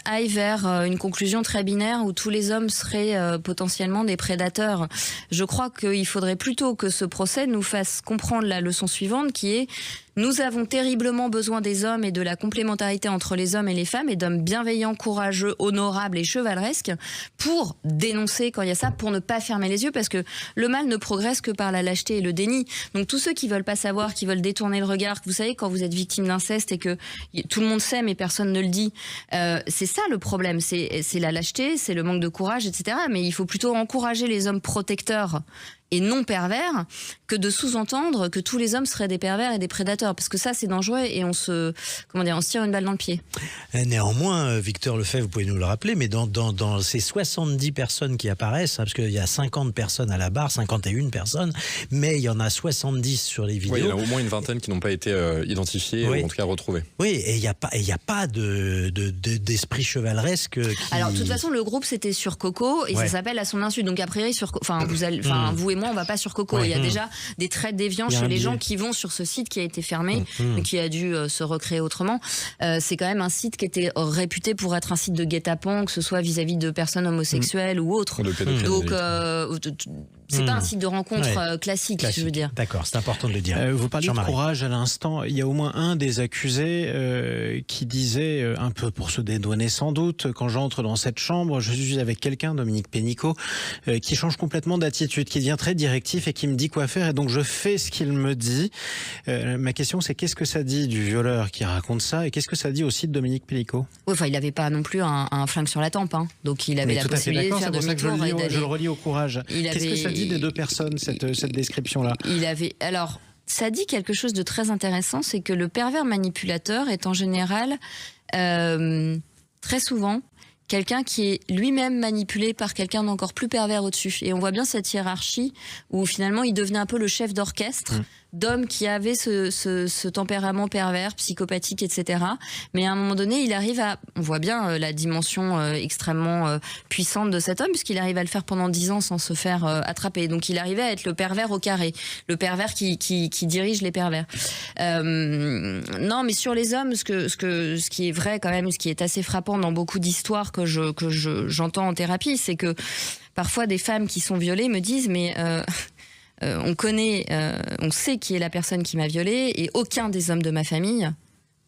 aille vers une conclusion très binaire où tous les hommes seraient potentiellement des prédateurs. Je crois qu'il faudrait plutôt que ce procès nous fasse comprendre la leçon suivante, qui est: nous avons terriblement besoin des hommes et de la complémentarité entre les hommes et les femmes, et d'hommes bienveillants, courageux, honorables et chevaleresques pour dénoncer quand il y a ça, pour ne pas fermer les yeux, parce que le mal ne progresse que par la lâcheté et le déni. Donc tous ceux qui veulent pas savoir, qui veulent détourner le regard, vous savez, quand vous êtes victime d'inceste et que tout le monde sait mais personne ne le dit, c'est ça le problème, c'est la lâcheté, c'est le manque de courage, etc. Mais il faut plutôt encourager les hommes protecteurs et non pervers que de sous-entendre que tous les hommes seraient des pervers et des prédateurs, parce que ça c'est dangereux et on se tire une balle dans le pied. Néanmoins, Victor Lefebvre, vous pouvez nous le rappeler, mais dans ces 70 personnes qui apparaissent, parce qu'il y a 50 personnes à la barre, 51 personnes, mais il y en a 70 sur les vidéos. Oui, il y en a au moins une vingtaine qui n'ont pas été identifiées, ou en tout cas retrouvées. Oui, et il n'y a pas d'esprit chevaleresque. Alors de toute façon, le groupe c'était sur Coco et ça s'appelle À son insu. Donc a priori vous et moi on va pas sur Coco. Il y a déjà des traits déviants chez les gens qui vont sur ce site qui a été fermé, qui a dû se recréer autrement. C'est quand même un site qui était réputé pour être un site de guet-apens, que ce soit vis-à-vis de personnes homosexuelles ou autres. Donc c'est pas un site de rencontre classique, je veux dire. D'accord, c'est important de le dire. Vous parliez de courage à l'instant. Il y a au moins un des accusés qui disait, un peu pour se dédouaner sans doute: quand j'entre dans cette chambre, je suis avec quelqu'un, Dominique Pénicaud, qui change complètement d'attitude, qui devient très directif et qui me dit quoi faire, et donc je fais ce qu'il me dit. Ma question, c'est qu'est-ce que ça dit du violeur qui raconte ça, et qu'est-ce que ça dit aussi de Dominique Pénicaud? Il n'avait pas non plus un flingue sur la tempe, hein. Donc il avait la possibilité de faire demi-tour. Je le relis au courage. Qu'est-ce que ça dit des deux personnes, cette description-là? Alors, ça dit quelque chose de très intéressant, c'est que le pervers manipulateur est en général très souvent quelqu'un qui est lui-même manipulé par quelqu'un d'encore plus pervers au-dessus. Et on voit bien cette hiérarchie où finalement il devenait un peu le chef d'orchestre d'hommes qui avaient ce tempérament pervers, psychopathique, etc. Mais à un moment donné, il arrive on voit bien la dimension extrêmement puissante de cet homme, puisqu'il arrive à le faire pendant 10 ans sans se faire attraper. Donc il arrivait à être le pervers au carré, le pervers qui dirige les pervers. Non, mais sur les hommes, ce qui est vrai quand même, ce qui est assez frappant dans beaucoup d'histoires que j'entends en thérapie, c'est que parfois des femmes qui sont violées me disent mais on sait qui est la personne qui m'a violée, et aucun des hommes de ma famille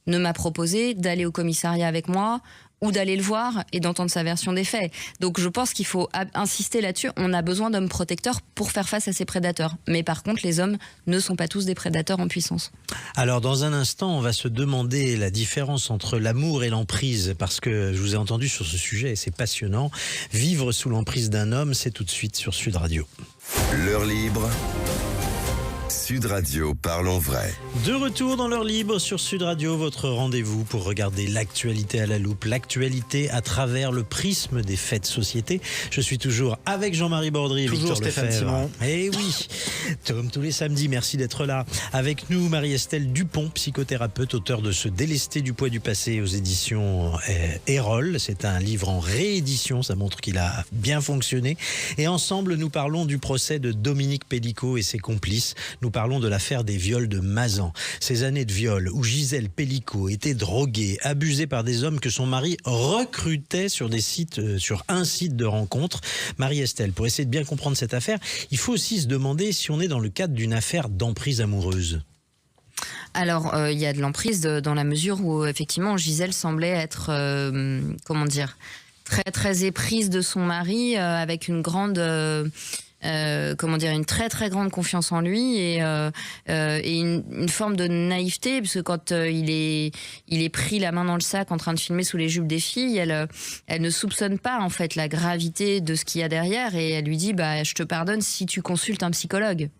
ne m'a proposé d'aller au commissariat avec moi ou d'aller le voir et d'entendre sa version des faits. Donc je pense qu'il faut insister là-dessus. On a besoin d'hommes protecteurs pour faire face à ces prédateurs. Mais par contre, les hommes ne sont pas tous des prédateurs en puissance. Alors dans un instant, on va se demander la différence entre l'amour et l'emprise, parce que je vous ai entendu sur ce sujet et c'est passionnant. Vivre sous l'emprise d'un homme, c'est tout de suite sur Sud Radio. L'heure libre. Sud Radio, parlons vrai. De retour dans l'heure libre sur Sud Radio, votre rendez-vous pour regarder l'actualité à la loupe, l'actualité à travers le prisme des faits de société. Je suis toujours avec Jean-Marie Bordry et Victor Lefebvre. Eh oui, comme tous les samedis, merci d'être là. Avec nous, Marie-Estelle Dupont, psychothérapeute, auteure de Se délester du poids du passé aux éditions Erol. C'est un livre en réédition, ça montre qu'il a bien fonctionné. Et ensemble, nous parlons du procès de Dominique Pénicaud et ses complices. Nous parlons de l'affaire des viols de Mazan. Ces années de viol où Gisèle Pénicaud était droguée, abusée par des hommes que son mari recrutait sur un site de rencontre. Marie-Estelle, pour essayer de bien comprendre cette affaire, il faut aussi se demander si on est dans le cadre d'une affaire d'emprise amoureuse. Alors, il y a de l'emprise dans la mesure où, effectivement, Gisèle semblait être, très, très éprise de son mari, avec une grande... une très très grande confiance en lui et une forme de naïveté, parce que quand il est pris la main dans le sac en train de filmer sous les jupes des filles, elle ne soupçonne pas en fait la gravité de ce qu'il y a derrière, et elle lui dit je te pardonne si tu consultes un psychologue.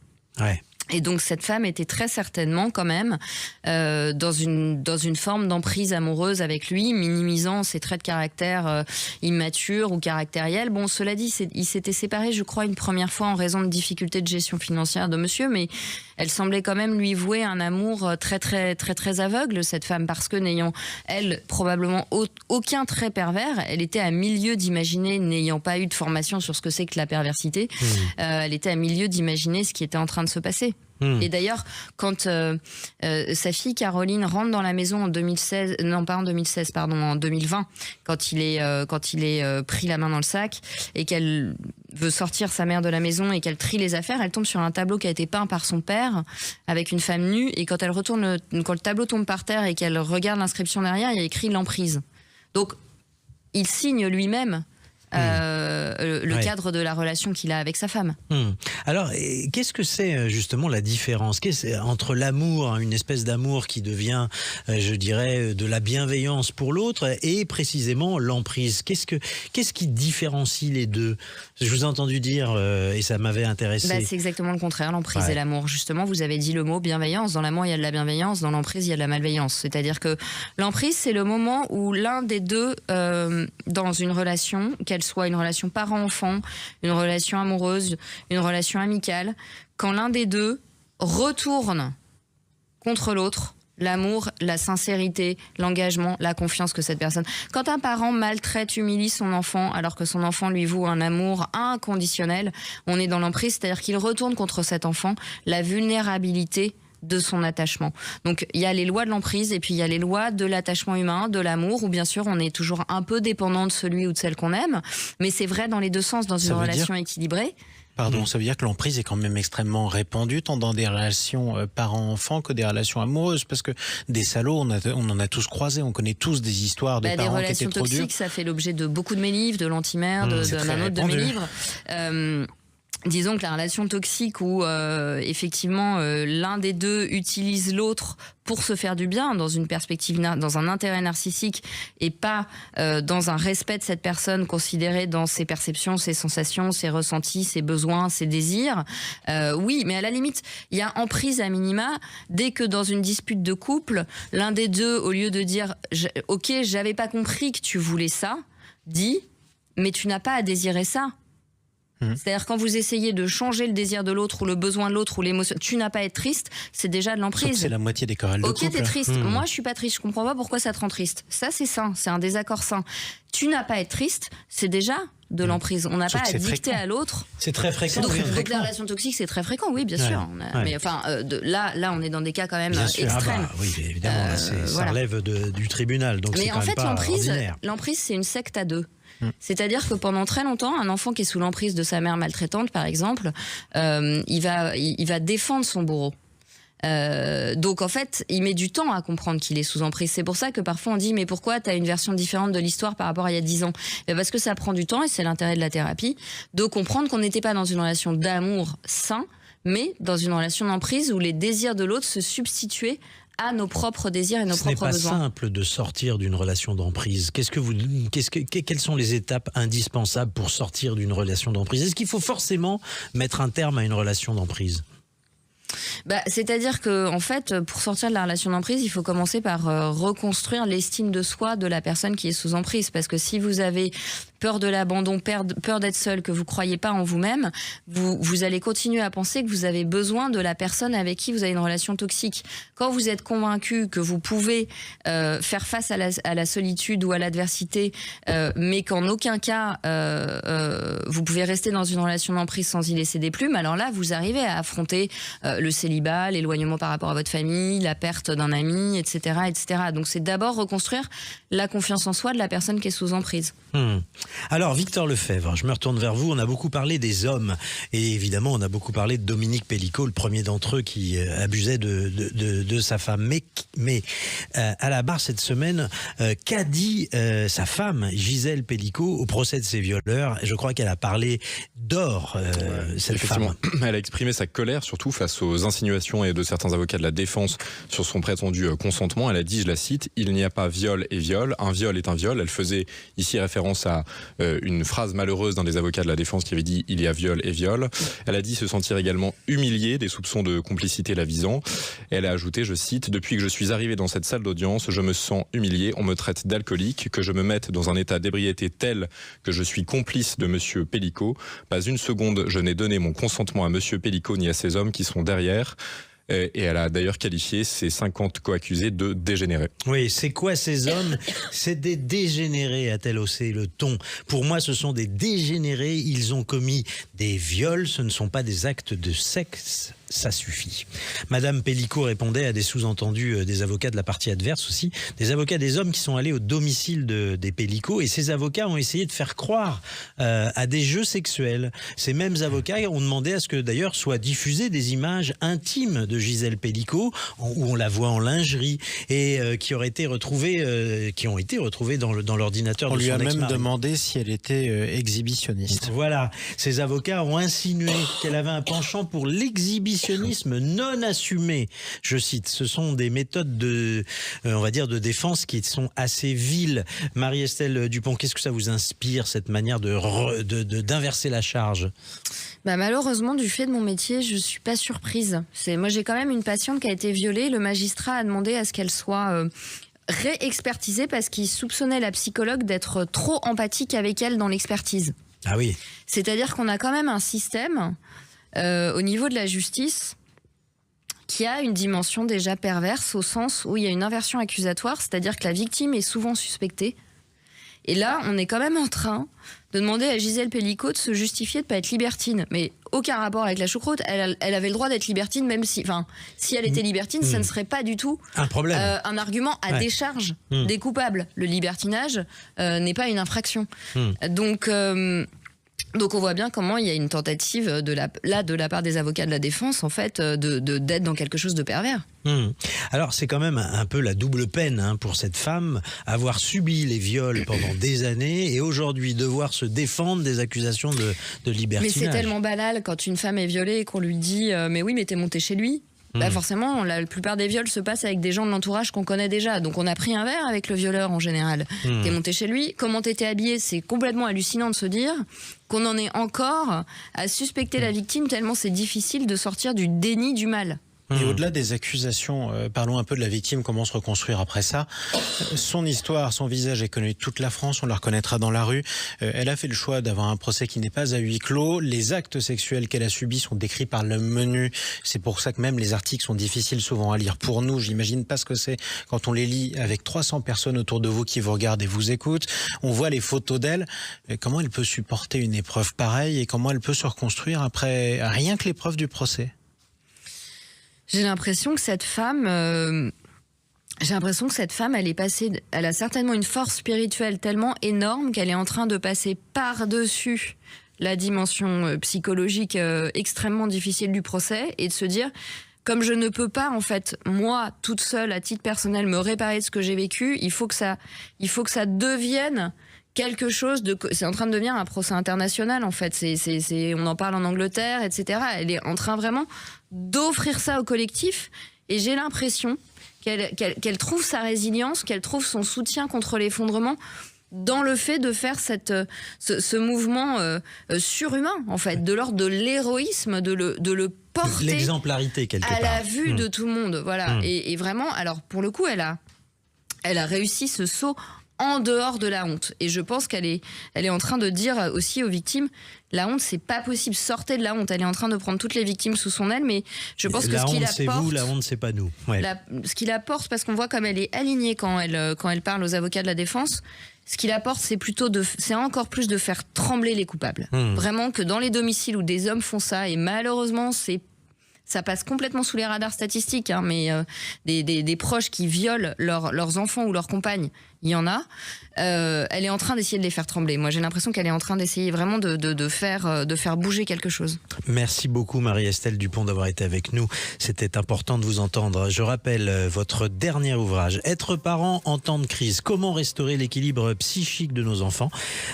Ouais. Et donc cette femme était très certainement quand même dans une forme d'emprise amoureuse avec lui, minimisant ses traits de caractère immatures ou caractériels. Bon, cela dit, ils s'étaient séparés, je crois, une première fois en raison de difficultés de gestion financière de monsieur, mais elle semblait quand même lui vouer un amour très très très très aveugle, cette femme, parce que n'ayant elle probablement aucun trait pervers, elle était à milieu d'imaginer, n'ayant pas eu de formation sur ce que c'est que la perversité, elle était à milieu d'imaginer ce qui était en train de se passer. Et d'ailleurs, quand sa fille Caroline rentre dans la maison en 2020, quand il est pris la main dans le sac et qu'elle veut sortir sa mère de la maison et qu'elle trie les affaires, elle tombe sur un tableau qui a été peint par son père avec une femme nue, et quand elle retourne, quand le tableau tombe par terre et qu'elle regarde l'inscription derrière, il y a écrit l'emprise. Donc, il signe lui-même le cadre de la relation qu'il a avec sa femme. Alors, qu'est-ce que c'est justement la différence entre l'amour, une espèce d'amour qui devient, je dirais, de la bienveillance pour l'autre, et précisément l'emprise? Qu'est-ce qui différencie les deux? Je vous ai entendu dire, et ça m'avait intéressé. C'est exactement le contraire, l'emprise et l'amour. Justement, vous avez dit le mot bienveillance. Dans l'amour, il y a de la bienveillance. Dans l'emprise, il y a de la malveillance. C'est-à-dire que l'emprise, c'est le moment où l'un des deux, dans une relation, qu'elle soit une relation parent-enfant, une relation amoureuse, une relation amicale, quand l'un des deux retourne contre l'autre l'amour, la sincérité, l'engagement, la confiance que cette personne... Quand un parent maltraite, humilie son enfant alors que son enfant lui voue un amour inconditionnel, on est dans l'emprise, c'est-à-dire qu'il retourne contre cet enfant la vulnérabilité de son attachement. Donc il y a les lois de l'emprise et puis il y a les lois de l'attachement humain, de l'amour, où bien sûr on est toujours un peu dépendant de celui ou de celle qu'on aime, mais c'est vrai dans les deux sens dans une relation équilibrée. Pardon, ça veut dire que l'emprise est quand même extrêmement répandue, tant dans des relations parents-enfants que des relations amoureuses, parce que des salauds, on en a tous croisé, on connaît tous des histoires de parents qui étaient trop durs. Des relations toxiques, ça fait l'objet de beaucoup de mes livres, de l'antimère, d'un autre de mes livres. Disons que la relation toxique où effectivement l'un des deux utilise l'autre pour se faire du bien dans une perspective, dans un intérêt narcissique, et pas dans un respect de cette personne considérée dans ses perceptions, ses sensations, ses ressentis, ses besoins, ses désirs. Oui, mais à la limite, il y a emprise à minima dès que dans une dispute de couple, l'un des deux, au lieu de dire « Ok, j'avais pas compris que tu voulais ça », dit « Mais tu n'as pas à désirer ça ». C'est-à-dire quand vous essayez de changer le désir de l'autre ou le besoin de l'autre ou l'émotion, tu n'as pas à être triste, c'est déjà de l'emprise. C'est la moitié des querelles de couple. Ok, t'es triste. Moi, je suis pas triste. Je comprends pas pourquoi ça te rend triste. Ça, c'est sain. C'est un désaccord sain. Tu n'as pas à être triste, c'est déjà de l'emprise. On n'a pas à dicter à l'autre. C'est très fréquent. Donc la relation toxique, c'est très fréquent, oui, bien sûr. Mais enfin, là, on est dans des cas quand même extrêmes. Oui, évidemment, ça relève du tribunal. Donc mais en fait, l'emprise, c'est une secte à deux. C'est-à-dire que pendant très longtemps, un enfant qui est sous l'emprise de sa mère maltraitante, par exemple, il va défendre son bourreau. Donc en fait, il met du temps à comprendre qu'il est sous emprise. C'est pour ça que parfois on dit mais pourquoi t'as une version différente de l'histoire par rapport à il y a 10 ans? Parce que ça prend du temps, et c'est l'intérêt de la thérapie, de comprendre qu'on n'était pas dans une relation d'amour sain, mais dans une relation d'emprise où les désirs de l'autre se substituaient à nos propres désirs et nos propres besoins. Ce n'est pas simple de sortir d'une relation d'emprise. Quelles sont les étapes indispensables pour sortir d'une relation d'emprise? Est-ce qu'il faut forcément mettre un terme à une relation d'emprise? C'est-à-dire que, en fait, pour sortir de la relation d'emprise, il faut commencer par reconstruire l'estime de soi de la personne qui est sous emprise. Parce que si vous avez peur de l'abandon, peur d'être seul, que vous croyez pas en vous-même, vous allez continuer à penser que vous avez besoin de la personne avec qui vous avez une relation toxique. Quand vous êtes convaincu que vous pouvez faire face à la solitude ou à l'adversité, mais qu'en aucun cas vous pouvez rester dans une relation d'emprise sans y laisser des plumes, alors là, vous arrivez à affronter le célibat, l'éloignement par rapport à votre famille, la perte d'un ami, etc., etc. Donc c'est d'abord reconstruire la confiance en soi de la personne qui est sous emprise. Alors, Victor Lefebvre, je me retourne vers vous. On a beaucoup parlé des hommes. Et évidemment, on a beaucoup parlé de Dominique Pellicot, le premier d'entre eux qui abusait de sa femme. Mais à la barre cette semaine, qu'a dit sa femme, Gisèle Pellicot, au procès de ses violeurs? Je crois qu'elle a parlé d'or, cette femme. Elle a exprimé sa colère, surtout face aux insinuations et de certains avocats de la défense sur son prétendu consentement. Elle a dit, je la cite, « Il n'y a pas viol et viol. Un viol est un viol. » Elle faisait ici référence à une phrase malheureuse d'un des avocats de la défense qui avait dit « Il y a viol et viol ». Elle a dit se sentir également humiliée des soupçons de complicité la visant. Elle a ajouté, je cite, « Depuis que je suis arrivée dans cette salle d'audience, je me sens humiliée. On me traite d'alcoolique, que je me mette dans un état d'ébriété tel que je suis complice de monsieur Pellicot. Pas une seconde, je n'ai donné mon consentement à monsieur Pellicot ni à ces hommes qui sont derrière. » Et elle a d'ailleurs qualifié ces 50 co-accusés de dégénérés. Oui, c'est quoi ces hommes? C'est des dégénérés, a-t-elle haussé le ton. Pour moi, ce sont des dégénérés. Ils ont commis des viols, ce ne sont pas des actes de sexe. Ça suffit. Madame Pellicot répondait à des sous-entendus des avocats de la partie adverse aussi, des avocats des hommes qui sont allés au domicile des Pellicot, et ces avocats ont essayé de faire croire à des jeux sexuels. Ces mêmes avocats ont demandé à ce que d'ailleurs soient diffusées des images intimes de Gisèle Pellicot où on la voit en lingerie et qui ont été retrouvées dans l'ordinateur de son ex-mari. On lui a même demandé si elle était exhibitionniste. Voilà, ces avocats ont insinué qu'elle avait un penchant pour l'exhibitionnisme non assumé. Je cite, ce sont des méthodes on va dire de défense qui sont assez viles. Marie-Estelle Dupont, qu'est-ce que ça vous inspire, cette manière d'inverser la charge? Malheureusement, du fait de mon métier, je suis pas surprise. Moi, j'ai quand même une patiente qui a été violée. Le magistrat a demandé à ce qu'elle soit réexpertisée parce qu'il soupçonnait la psychologue d'être trop empathique avec elle dans l'expertise. Ah oui. C'est-à-dire qu'on a quand même un système au niveau de la justice qui a une dimension déjà perverse au sens où il y a une inversion accusatoire, c'est-à-dire que la victime est souvent suspectée. Et là, on est quand même en train de demander à Gisèle Pellicot de se justifier de ne pas être libertine. Mais aucun rapport avec la choucroute. Elle avait le droit d'être libertine, même si elle était libertine, ça ne serait pas du tout un problème, un argument à décharge des coupables. Le libertinage n'est pas une infraction. Donc on voit bien comment il y a une tentative de la part des avocats de la défense en fait d'être dans quelque chose de pervers. Alors c'est quand même un peu la double peine pour cette femme, avoir subi les viols pendant des années et aujourd'hui devoir se défendre des accusations de libertinage. Mais c'est tellement banal quand une femme est violée et qu'on lui dit mais oui mais t'es monté chez lui. Forcément, la plupart des viols se passent avec des gens de l'entourage qu'on connaît déjà. Donc on a pris un verre avec le violeur en général. T'es monté chez lui, comment t'étais habillé? C'est complètement hallucinant de se dire qu'on en est encore à suspecter la victime tellement c'est difficile de sortir du déni du mal. Et au-delà des accusations, parlons un peu de la victime, comment se reconstruire après ça. Son histoire, son visage est connu de toute la France, on la reconnaîtra dans la rue. Elle a fait le choix d'avoir un procès qui n'est pas à huis clos. Les actes sexuels qu'elle a subis sont décrits par le menu. C'est pour ça que même les articles sont difficiles souvent à lire. Pour nous, j'imagine pas ce que c'est quand on les lit avec 300 personnes autour de vous qui vous regardent et vous écoutent. On voit les photos d'elle. Comment elle peut supporter une épreuve pareille et comment elle peut se reconstruire après rien que l'épreuve du procès? J'ai l'impression que cette femme, elle a certainement une force spirituelle tellement énorme qu'elle est en train de passer par-dessus la dimension psychologique extrêmement difficile du procès et de se dire, comme je ne peux pas, en fait, moi, toute seule, à titre personnel, me réparer de ce que j'ai vécu, il faut que ça devienne quelque chose c'est en train de devenir un procès international en fait. On en parle en Angleterre, etc. Elle est en train vraiment d'offrir ça au collectif et j'ai l'impression qu'elle trouve sa résilience, qu'elle trouve son soutien contre l'effondrement dans le fait de faire ce mouvement surhumain en fait, de l'ordre de l'héroïsme, de le porter, l'exemplarité quelque part, à la vue de tout le monde. Voilà. Et vraiment, alors pour le coup, elle a réussi ce saut en dehors de la honte. Et je pense qu'elle est en train de dire aussi aux victimes, la honte, c'est pas possible, sortez de la honte. Elle est en train de prendre toutes les victimes sous son aile, mais je pense que ce qu'il apporte... c'est vous, la honte, c'est pas nous. Ouais. Ce qu'il apporte, parce qu'on voit comme elle est alignée quand elle parle aux avocats de la défense, ce qu'il apporte, c'est encore plus de faire trembler les coupables. Vraiment que dans les domiciles où des hommes font ça, et malheureusement, ça passe complètement sous les radars statistiques, mais des proches qui violent leurs enfants ou leurs compagnes, il y en a. Elle est en train d'essayer de les faire trembler. Moi, j'ai l'impression qu'elle est en train d'essayer vraiment de faire bouger quelque chose. Merci beaucoup Marie-Estelle Dupont d'avoir été avec nous. C'était important de vous entendre. Je rappelle votre dernier ouvrage, Être parent en temps de crise. Comment restaurer l'équilibre psychique de nos enfants.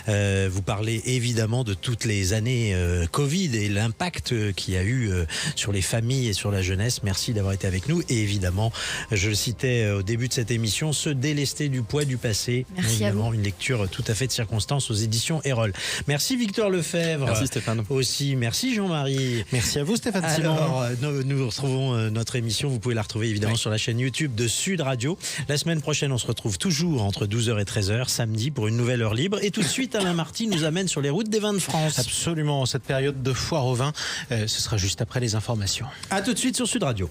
Vous parlez évidemment de toutes les années Covid et l'impact qu'il y a eu sur les familles et sur la jeunesse. Merci d'avoir été avec nous. Et évidemment, je le citais au début de cette émission, Se délester du poids du passé. Merci à vous. Une lecture tout à fait de circonstance aux éditions Erol. Merci Victor Lefebvre. Merci Stéphane. Aussi, merci Jean-Marie. Merci à vous Stéphane Simon. Alors, nous retrouvons notre émission. Vous pouvez la retrouver évidemment sur la chaîne YouTube de Sud Radio. La semaine prochaine, on se retrouve toujours entre 12h et 13h, samedi, pour une nouvelle heure libre. Et tout de suite, Alain Marty nous amène sur les routes des vins de France. Absolument, cette période de foire au vin, ce sera juste après les informations. À tout de suite sur Sud Radio.